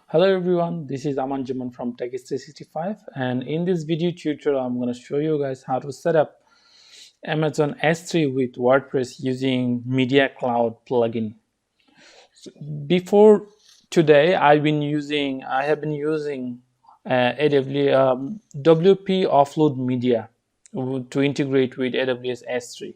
Hello everyone, this is Aman Jaman from Tech365, and in this video tutorial I'm going to show you guys how to set up Amazon S3 with WordPress using Media Cloud plugin. Before today I have been using AWS WP Offload Media to integrate with AWS S3.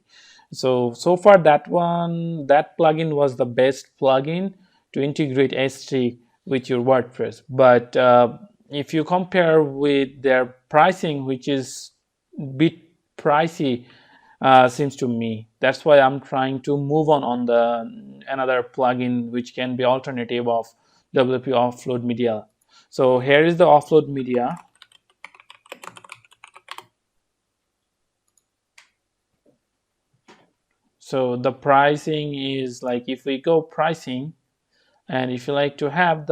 So far that plugin was the best plugin to integrate S3 with your WordPress. But if you compare with their pricing, which is a bit pricey, seems to me. That's why I'm trying to move on the another plugin which can be alternative of WP Offload Media. So here is the Offload Media. So the pricing is like, if we go pricing, and if you like to have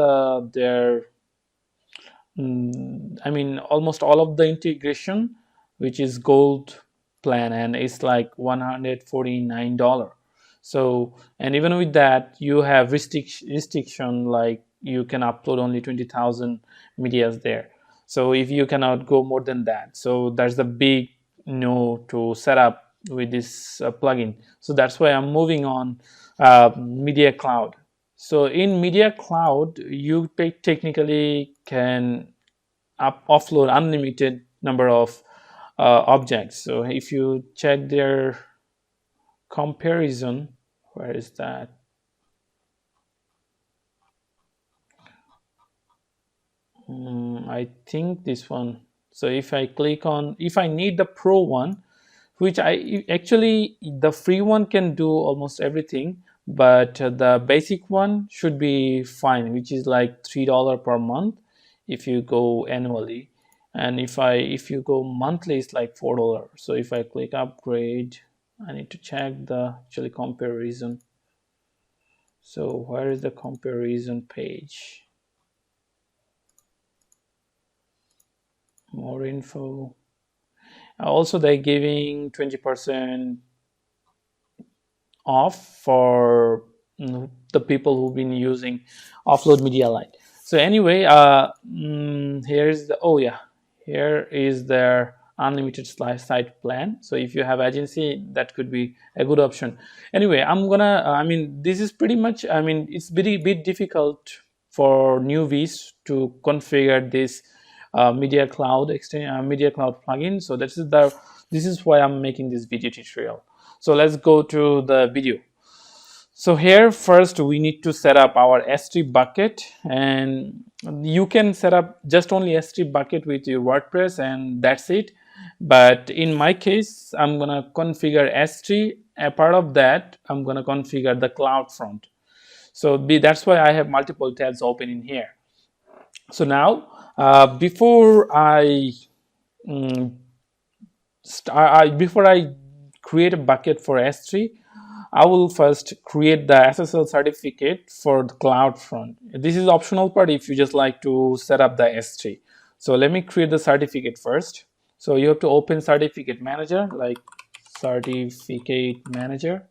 almost all of the integration, which is gold plan, and it's like $149. So, and even with that, you have restriction, like you can upload only 20,000 medias there. So if you cannot go more than that, so that's the big no to set up with this plugin. So that's why I'm moving on Media Cloud. So in Media Cloud, you technically can offload unlimited number of objects. So if you check their comparison, where is that? I think this one. So if I click on, if I need the pro one, which I actually, the free one can do almost everything, but the basic one should be fine, which is like $3 per month if you go annually, and if you go monthly, it's like $4. So if I click upgrade, I need to check the actually comparison. So where is the comparison page? More info. Also, they're giving 20% off for the people who've been using Offload Media Lite. So anyway, here's the, oh yeah, here is their unlimited site plan. So if you have agency, that could be a good option. Anyway, I'm gonna, this is pretty much, it's bit difficult for newbies to configure this Media Cloud plugin. So this is why I'm making this video tutorial. So let's go to the video. So here first we need to set up our S3 bucket, and you can set up just only S3 bucket with your WordPress and that's it. But in my case, I'm gonna configure S3. A part of that, I'm gonna configure the CloudFront. So that's why I have multiple tabs open in here. So now, before I create a bucket for S3, I will first create the SSL certificate for the CloudFront. This is optional part if you just like to set up the S3. So let me create the certificate first. So you have to open certificate manager, like certificate manager,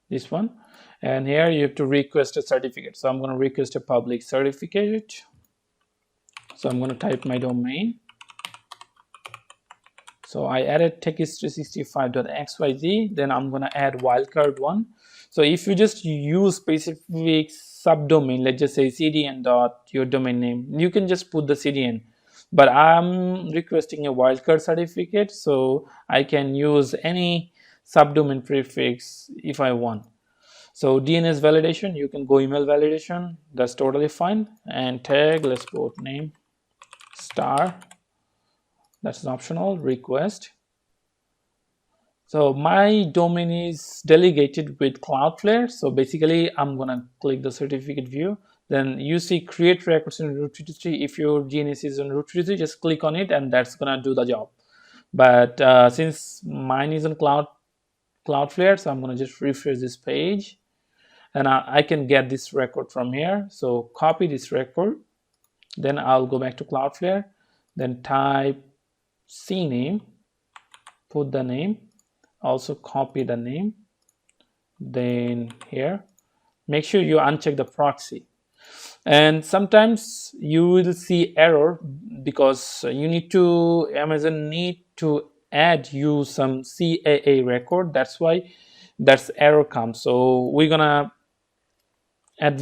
this one. And here you have to request a certificate. So I'm going to request a public certificate. So I'm going to type my domain. So I added text365.xyz, then I'm going to add wildcard one. So if you just use specific subdomain, let's just say cdn dot your domain name, you can just put the cdn. But I'm requesting a wildcard certificate, so I can use any subdomain prefix if I want. So DNS validation, you can go email validation, that's totally fine. And tag, let's go name star. That's an optional request. So my domain is delegated with Cloudflare. So basically, I'm gonna click the certificate view. Then you see create records in root 33. If your DNS is on root 33, just click on it, and that's gonna do the job. But since mine is on Cloudflare, so I'm gonna just refresh this page, and I can get this record from here. So copy this record. Then I'll go back to Cloudflare. Then type Cname, put the name, also copy the name. Then here, make sure you uncheck the proxy. And sometimes you will see error because Amazon need to add you some CAA record. That's why that's error comes. So we're gonna add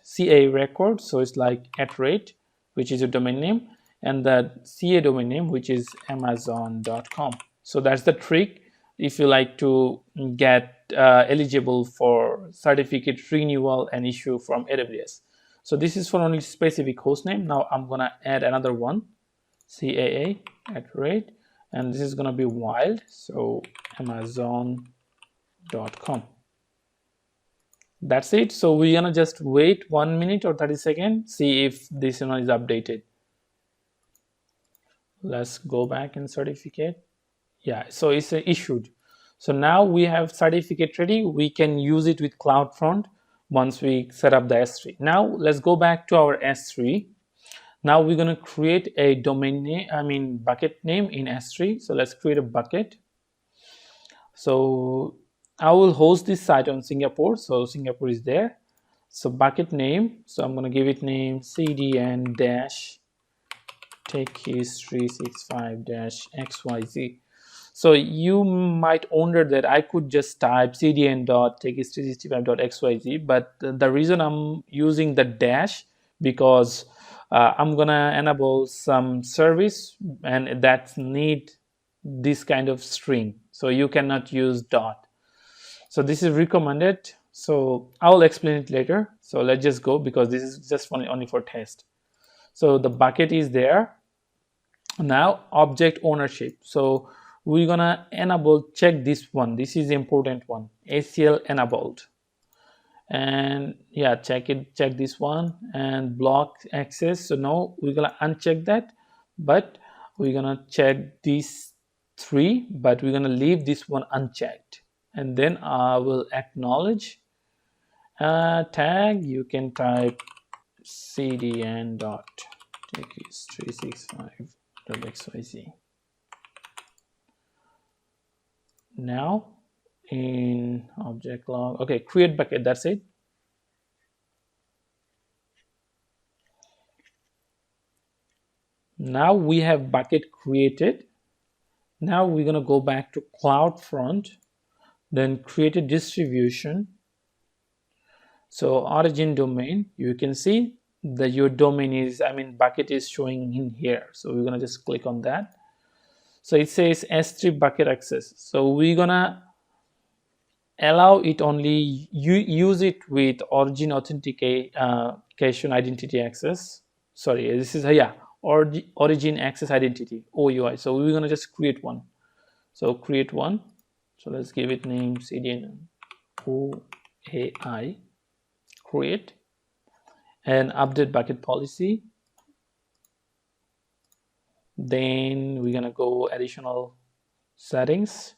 CA record. So it's like @ which is your domain name, and the CA domain name, which is amazon.com. So that's the trick if you like to get eligible for certificate renewal and issue from AWS. So this is for only specific hostname. Now I'm gonna add another one, CAA @ and this is gonna be wild. So amazon.com. That's it. So we're gonna just wait 1 minute or 30 seconds, see if this one is updated. Let's go back in certificate. Yeah, so it's issued. So now we have certificate ready. We can use it with CloudFront once we set up the S3. Now let's go back to our S3. Now we're gonna create a domain name, bucket name in S3. So let's create a bucket. So I will host this site on Singapore. So Singapore is there. So bucket name, so I'm going to give it name cdn dash techhistory65 dash xyz. So you might wonder that I could just type cdn.techhistory65.xyz, but the reason I'm using the dash because I'm gonna enable some service and that need this kind of string, so you cannot use dot. So this is recommended. So I will explain it later. So let's just go because this is just only for test. So the bucket is there. Now object ownership. So we're gonna check this one. This is the important one. ACL enabled. And yeah, check this one and block access. So now we're gonna uncheck that, but we're gonna check these three, but we're gonna leave this one unchecked. And then I will acknowledge tag. You can type cdn.techhistory65.xyz. Now in object log, okay, create bucket, that's it. Now we have bucket created. Now we're going to go back to CloudFront, then create a distribution. So origin domain, you can see that your domain is, bucket is showing in here. So we're going to just click on that. So it says S3 bucket access. So we're going to allow it only, use it with origin authentication identity access. Sorry, this is, origin access identity, OUI. So we're going to just create one. So create one. So let's give it name cdn OAI, create, and update bucket policy. Then we're gonna go additional settings,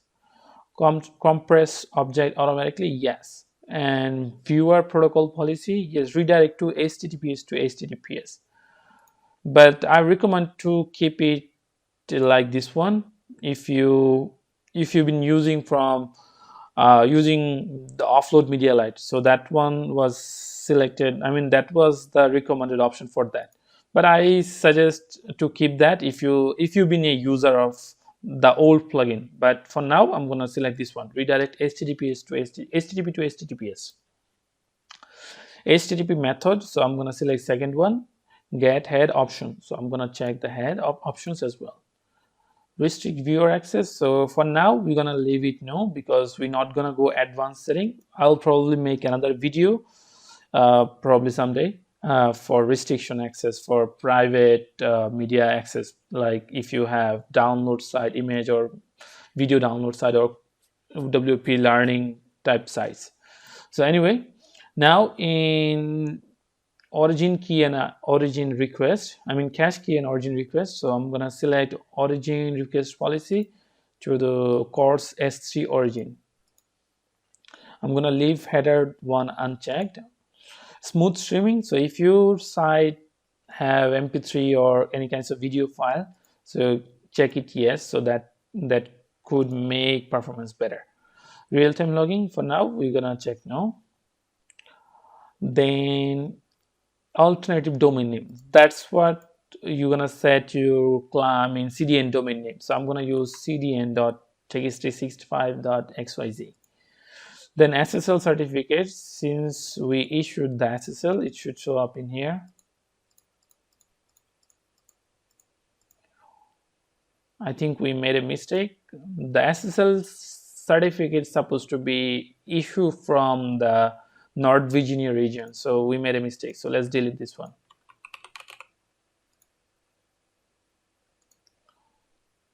compress object automatically, yes, and viewer protocol policy, yes, redirect to HTTPS to HTTPS. But I recommend to keep it like this one if you've been using using the offload media light. So that one was selected, that was the recommended option for that, but I suggest to keep that if you've been a user of the old plugin. But for now I'm going to select this one, redirect HTTPS to HTTP to HTTPS. HTTP method, so I'm going to select second one, get head option. So I'm going to check the head options as well. Restrict viewer access, so for now we're gonna leave it no, because we're not gonna go advanced setting. I'll probably make another video probably someday for restriction access for private media access, like if you have download site image or video download site or WP learning type sites. So anyway, now in origin key and origin request, cache key and origin request. So I'm going to select origin request policy to the course S3 origin. I'm going to leave header one unchecked. Smooth streaming, so if your site have MP3 or any kinds of video file, so check it yes, so that could make performance better. Real-time logging, for now we're gonna check no. Then alternative domain name. That's what you're gonna set your CDN domain name. So I'm gonna use cdn.txt65.xyz. Then SSL certificate, since we issued the SSL, it should show up in here. I think we made a mistake. The SSL certificate is supposed to be issued from the North Virginia region, so we made a mistake. So let's delete this one.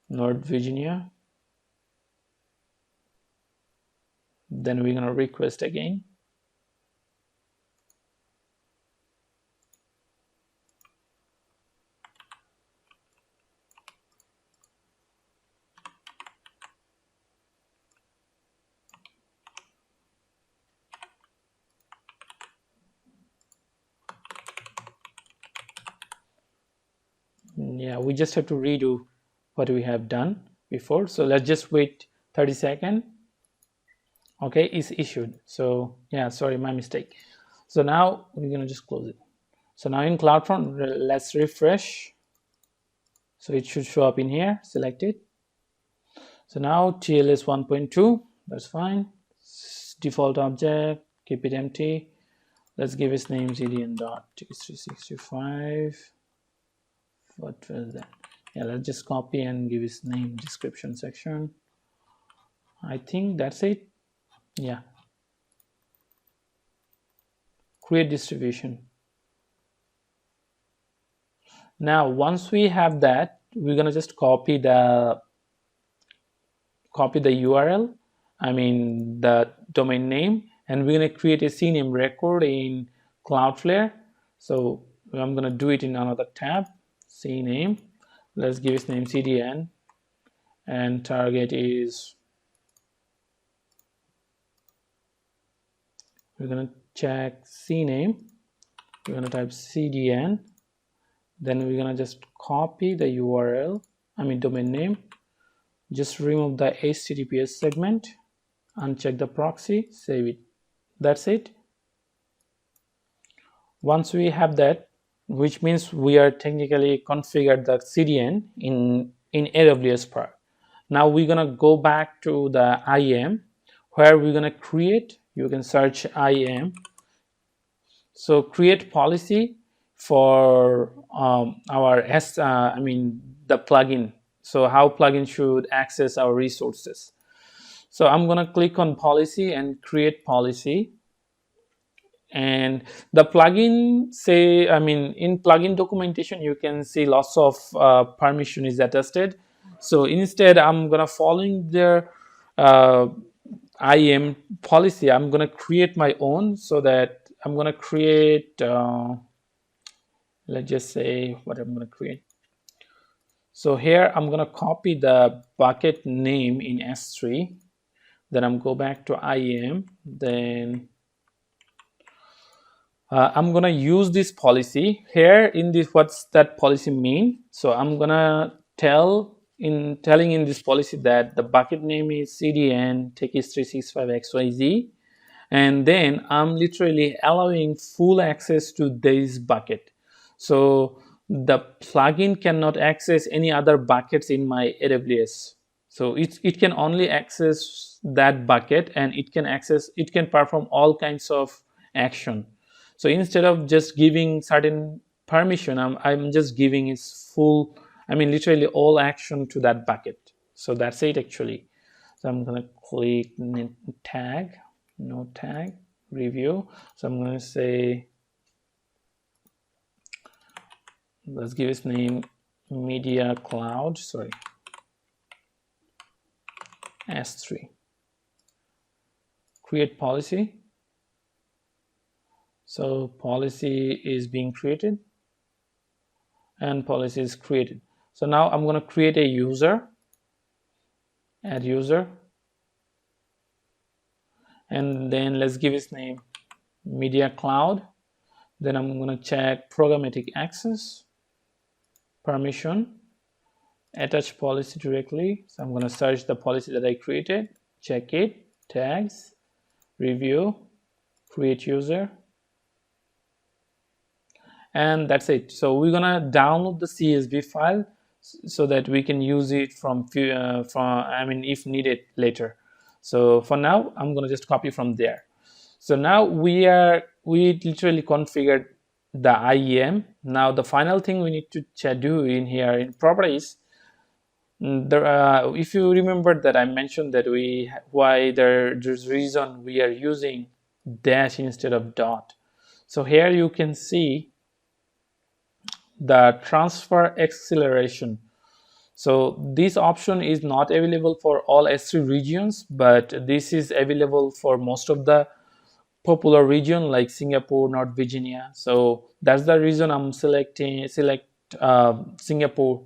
North Virginia. Then we're gonna request again. Yeah, we just have to redo what we have done before. So let's just wait 30 seconds. Okay, it's issued. So yeah, sorry, my mistake. So now we're gonna just close it. So now in CloudFront, let's refresh. So it should show up in here, select it. So now TLS 1.2, that's fine. Default object, keep it empty. Let's give its name cdn.txt65. What was that? Yeah, let's just copy and give its name description section. I think that's it. Yeah. Create distribution. Now, once we have that, we're gonna just copy the URL, the domain name, and we're gonna create a Cname record in Cloudflare. So I'm gonna do it in another tab, Cname. Let's give its name CDN, and target is, we're gonna check Cname. We're gonna type CDN. Then we're gonna just copy the URL, domain name. Just remove the HTTPS segment, uncheck the proxy, save it. That's it. Once we have that, which means we are technically configured the CDN in AWS Spark. Now we're gonna go back to the IAM, where we're gonna create, you can search IAM. So create policy for our the plugin. So how plugin should access our resources. So I'm gonna click on policy and create policy. And the plugin in plugin documentation, you can see lots of permission is attested. So instead, I'm gonna following their IAM policy. I'm gonna create my own, so that I'm gonna create let's just say what I'm gonna create. So here I'm gonna copy the bucket name in S3. Then I'm go back to IAM. Then I'm gonna use this policy here in this. What's that policy mean? So I'm gonna telling in this policy that the bucket name is CDN txt365xyz, and then I'm literally allowing full access to this bucket. So the plugin cannot access any other buckets in my AWS. So it can only access that bucket, and it can perform all kinds of action. So instead of just giving certain permission, I'm just giving its full, literally all action to that bucket. So that's it actually. So I'm gonna click tag, no tag, review. So I'm gonna say, let's give its name media cloud, S3. Create policy. So policy is being created, and policy is created. So now I'm going to create a user, add user, and then let's give its name media cloud. Then I'm going to check programmatic access, permission, attach policy directly. So I'm going to search the policy that I created, check it, tags, review, create user. and that's it. So we're gonna download the CSV file so that we can use it from if needed later. So for now, I'm gonna just copy from there. So now we literally configured the IEM. Now the final thing we need to do in here in properties, if you remember that I mentioned that there's reason we are using dash instead of dot. So here you can see the transfer acceleration. So this option is not available for all S3 regions, but this is available for most of the popular region like Singapore, North Virginia. So that's the reason I'm select Singapore,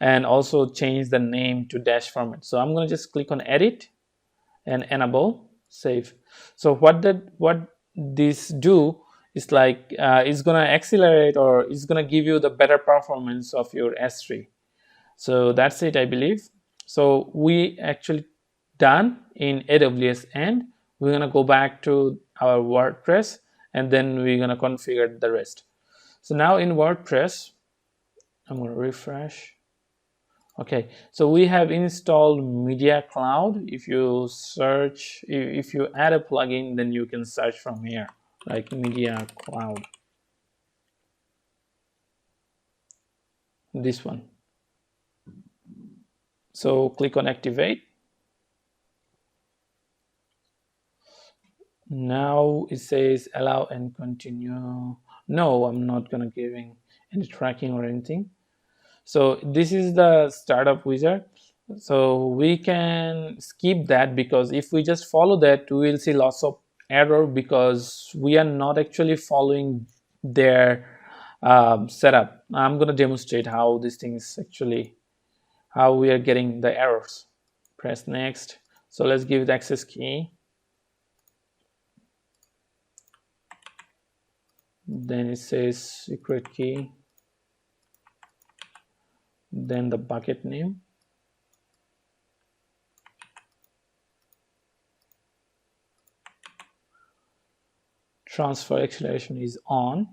and also change the name to dash format. So I'm going to just click on edit and enable save. So what this do is like it's going to accelerate, or it's going to give you the better performance of your S3. So that's it, I believe. So we actually done in AWS, and we're going to go back to our WordPress, and then we're going to configure the rest. So now in WordPress, I'm going to refresh. Okay, so we have installed Media Cloud. If you search, if you add a plugin, then you can search from here, like Media Cloud. This one. So click on activate. Now it says allow and continue. No, I'm not gonna giving any tracking or anything. So this is the startup wizard. So we can skip that, because if we just follow that, we will see lots of error, because we are not actually following their setup. I'm gonna demonstrate how these things actually, how we are getting the errors. Press next. So let's give the access key. Then it says secret key, then the bucket name, transfer acceleration is on,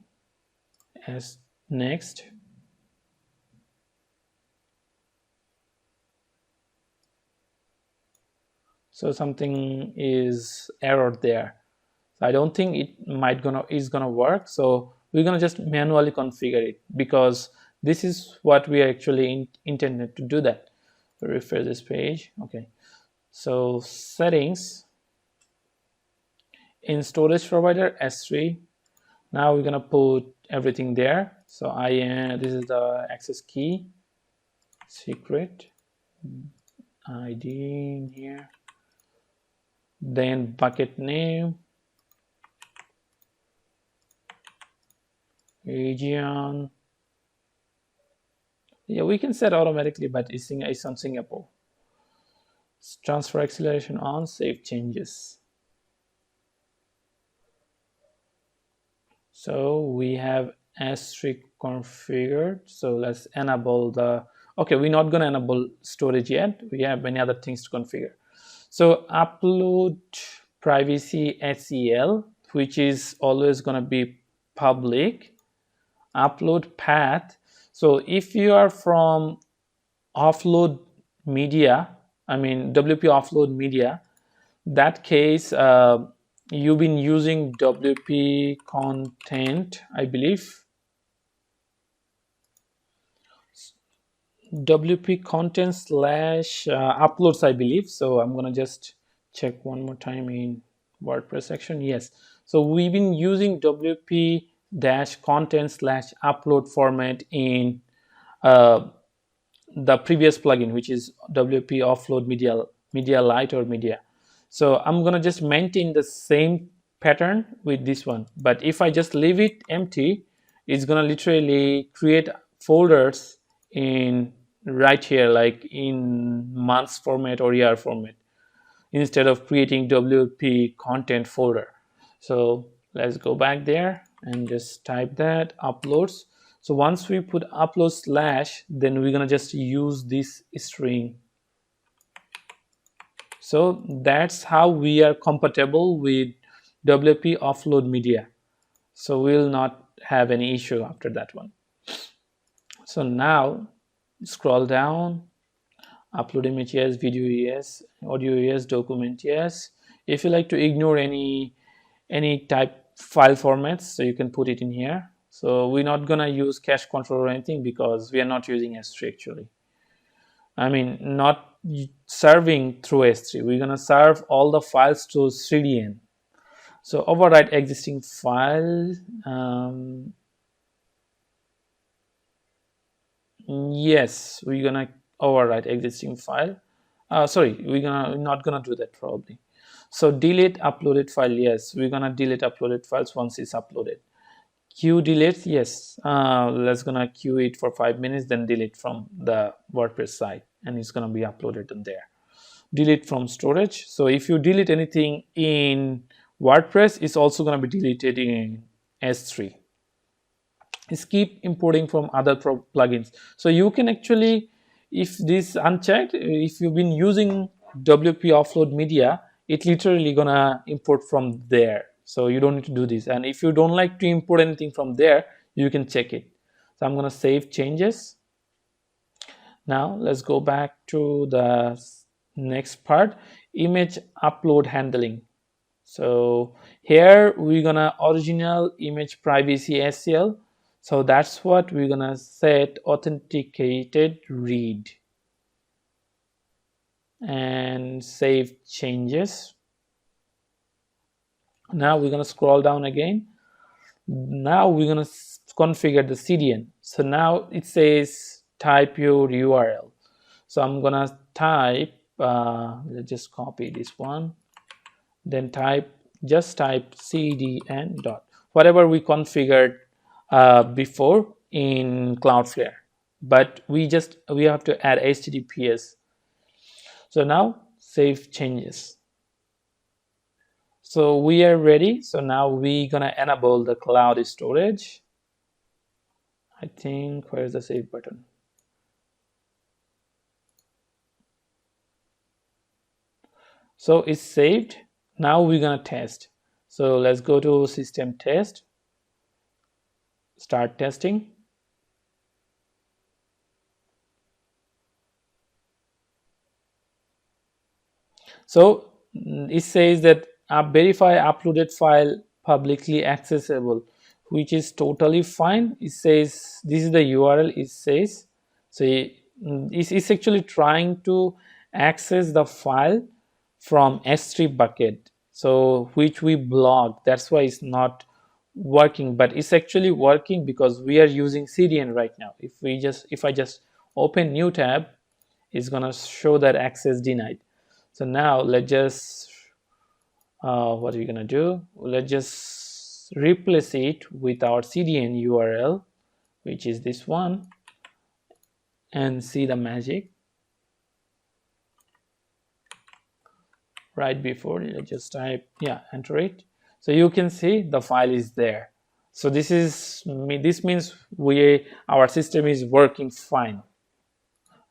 as next. So something is error there. I don't think it is gonna work. So we're gonna just manually configure it, because this is what we are actually intended to do that. So refresh this page. Okay. So settings, in storage provider S3. Now we're gonna put everything there. So this is the access key, secret, ID in here, then bucket name, region. Yeah, we can set automatically, but it's on Singapore. Transfer acceleration on, save changes. So we have S3 configured. So let's enable the, okay, we're not gonna enable storage yet. We have many other things to configure. So upload privacy SEL, which is always gonna be public. Upload path. So if you are from offload media, WP offload media, that case you've been using WP content, I believe. WP content / uploads, I believe. So I'm gonna just check one more time in WordPress section. Yes, so we've been using WP content / upload format in the previous plugin, which is WP offload media light or media. So I'm gonna just maintain the same pattern with this one, but if I just leave it empty, it's gonna literally create folders in right here, like in months format or year format, instead of creating WP content folder. So let's go back there and just type that uploads. So once we put upload /, then we're gonna just use this string. So that's how we are compatible with WP offload media. So we'll not have any issue after that one. So now scroll down, upload image yes, video yes, audio yes, document yes. If you like to ignore any type file formats, so you can put it in here. So we're not gonna use cache control or anything because we are not using S3 actually. I mean, not serving through S3. We're gonna serve all the files to CDN. So override existing file. Yes, we're gonna overwrite existing file. Sorry, we're not gonna do that probably. So delete uploaded file. Yes, we're gonna delete uploaded files once it's uploaded. Queue deletes. Yes, let's gonna queue it for 5 minutes, then delete from the WordPress site, and it's gonna be uploaded in there. Delete from storage. So if you delete anything in WordPress, it's also gonna be deleted in S3. Is keep importing from other plugins. So you can actually, if this unchecked, if you've been using WP offload media, it literally gonna import from there. So you don't need to do this. And if you don't like to import anything from there, you can check it. So I'm gonna save changes. Now let's go back to the next part, image upload handling. So here we're gonna original image privacy ACL. So that's what we're gonna set authenticated read and save changes. Now we're gonna scroll down again. Now we're gonna configure the CDN. So now it says type your URL. So I'm gonna type, let's just copy this one, then just type cdn dot whatever we configured before in Cloudflare, but we have to add HTTPS. So now save changes. So we are ready. So now we're gonna enable the cloud storage. I think, where's the save button? So it's saved. Now we're gonna test. So let's go to system test, start testing. So it says that verify uploaded file publicly accessible, which is totally fine. It says this is the URL. It says so. It's actually trying to access the file from S3 bucket, so which we blocked. That's why it's not working, but it's actually working because we are using CDN right now. If I just open new tab, it's gonna show that access denied. So now let's just what are we gonna do? Let's just replace it with our CDN URL, which is this one, and see the magic. Right before, let's just type, enter it. So you can see the file is there. So this means our system is working fine.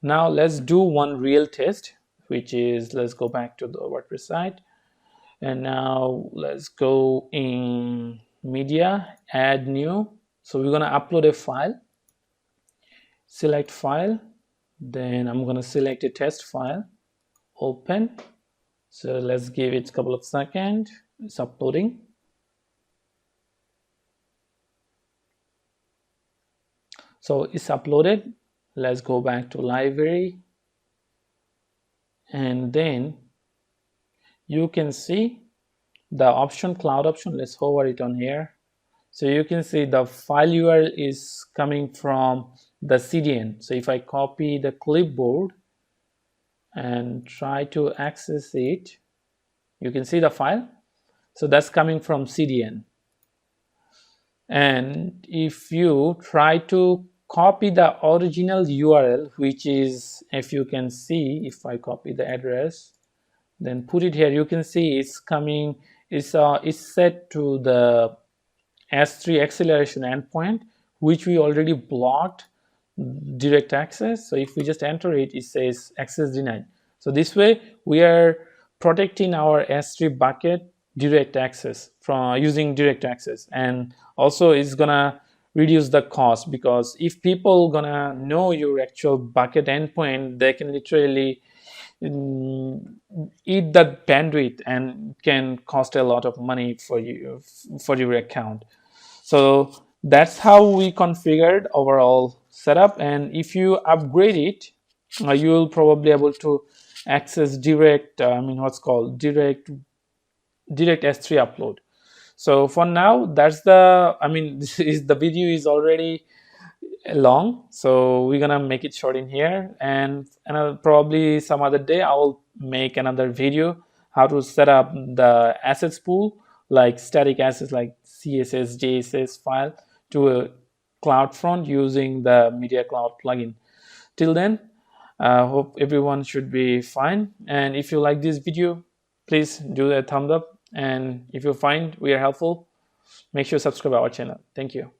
Now let's do one real test, which is, let's go back to the WordPress site, and now let's go in media, add new. So we're gonna upload a file, select file, then I'm gonna select a test file, open. So let's give it a couple of seconds. It's uploading. So it's uploaded. Let's go back to library, and then you can see the option, cloud option. Let's hover it on here. So you can see the file URL is coming from the CDN. So if I copy the clipboard and try to access it, you can see the file. So that's coming from CDN. And if you try to copy the original URL, which is, if you can see, if I copy the address, then put it here, you can see it's coming, it's set to the S3 acceleration endpoint, which we already blocked direct access. So if we just enter it, it says access denied. So this way we are protecting our S3 bucket direct access from using direct access, and also it's gonna reduce the cost, because if people gonna know your actual bucket endpoint, they can literally eat that bandwidth and can cost a lot of money for you for your account. So that's how we configured overall setup, and if you upgrade it, you'll probably able to access direct what's called direct S3 upload. So for now, that's the this is the video is already long, so we're gonna make it short in here, and probably some other day I'll make another video how to set up the assets pool, like static assets like CSS JSS file, to a CloudFront using the Media Cloud plugin. Till then, hope everyone should be fine, and if you like this video, please do a thumbs up, and if you find we are helpful, make sure to subscribe our channel. Thank you.